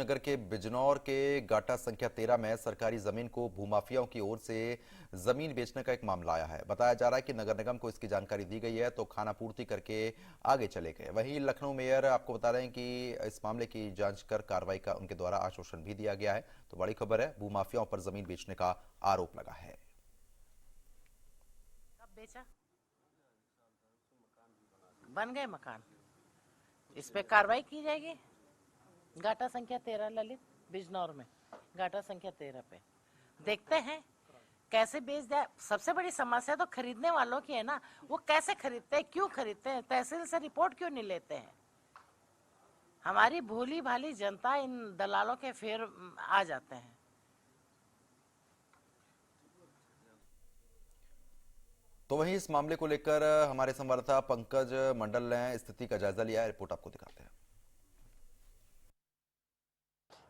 नगर के बिजनौर के गाटा संख्या 13 में सरकारी जमीन को भूमाफियाओं की ओर से जमीन बेचने का एक मामला आया है। बताया जा रहा है कि नगर निगम को इसकी जानकारी दी गई है तो खाना पूर्ति करके आगे चले गए। वहीं लखनऊ मेयर आपको बता रहे हैं कि इस मामले की जांच कर कार्रवाई का उनके द्वारा आश्वासन भी दिया गया है। तो बड़ी खबर है, भूमाफियाओं पर जमीन बेचने का आरोप लगा है। कब बेचा? बन गए मकान, इस पे कार्रवाई की जाएगी। गाटा संख्या 13 ललित बिजनौर में गाटा संख्या 13 पे देखते हैं कैसे बेच जाए। सबसे बड़ी समस्या तो खरीदने वालों की है ना, वो कैसे खरीदते हैं, क्यों खरीदते हैं, तहसील से रिपोर्ट क्यों नहीं लेते हैं। हमारी भोली भाली जनता इन दलालों के फेर आ जाते हैं। तो वहीं इस मामले को लेकर हमारे संवाददाता पंकज मंडल ने स्थिति का जायजा लिया है। रिपोर्ट आपको दिखाते हैं।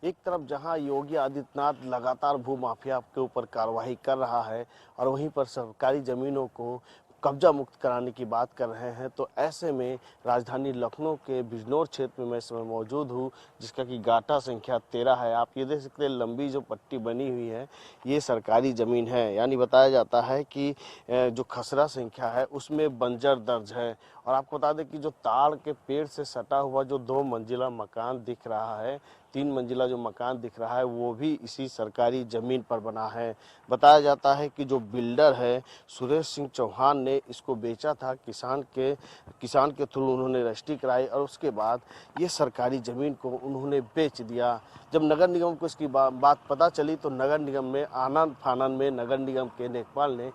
एक तरफ जहां योगी आदित्यनाथ लगातार भू माफिया के ऊपर कार्रवाई कर रहा है और वहीं पर सरकारी जमीनों को कब्जा मुक्त कराने की बात कर रहे हैं, तो ऐसे में राजधानी लखनऊ के बिजनौर क्षेत्र में मैं इस समय मौजूद हूं, जिसका कि गाटा संख्या 13 है। आप ये देख सकते हैं, लंबी जो पट्टी बनी हुई है ये सरकारी ज़मीन है। यानी बताया जाता है कि जो खसरा संख्या है उसमें बंजर दर्ज है। और आपको बता दें कि जो ताड़ के पेड़ से सटा हुआ जो 2 मंजिला मकान दिख रहा है, 3 मंजिला जो मकान दिख रहा है वो भी इसी सरकारी ज़मीन पर बना है। बताया जाता है कि जो बिल्डर है सुरेश सिंह चौहान ने इसको बेचा था, किसान के थ्रू उन्होंने रजिस्ट्री कराई और उसके बाद ये सरकारी ज़मीन को उन्होंने बेच दिया। जब नगर निगम को इसकी बात पता चली तो नगर निगम में आनन फानन में नगर निगम के लेखपाल ने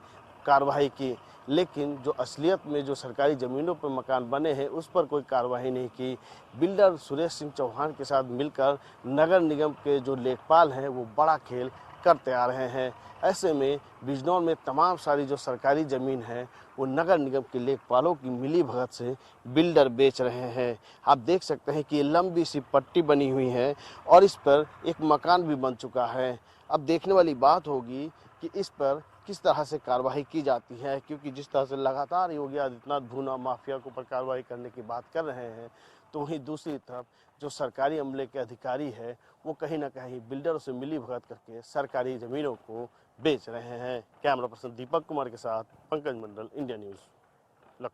कार्रवाई की, लेकिन जो असलियत में जो सरकारी ज़मीनों पर मकान बने हैं उस पर कोई कार्रवाई नहीं की। बिल्डर सुरेश सिंह चौहान के साथ मिलकर नगर निगम के जो लेखपाल हैं वो बड़ा खेल करते आ रहे हैं। ऐसे में बिजनौर में तमाम सारी जो सरकारी ज़मीन है वो नगर निगम के लेखपालों की मिली भगत से बिल्डर बेच रहे हैं। आप देख सकते हैं कि ये लंबी सी पट्टी बनी हुई है और इस पर एक मकान भी बन चुका है। अब देखने वाली बात होगी कि इस पर किस तरह से कार्रवाई की जाती है, क्योंकि जिस तरह से लगातार योगी आदित्यनाथ भूना माफिया के ऊपर कार्रवाई करने की बात कर रहे हैं, तो वहीं दूसरी तरफ जो सरकारी अमले के अधिकारी है वो कहीं ना कहीं बिल्डरों से मिली भगत करके सरकारी ज़मीनों को बेच रहे हैं। कैमरा पर्सन दीपक कुमार के साथ पंकज मंडल, इंडिया न्यूज़, लखनऊ।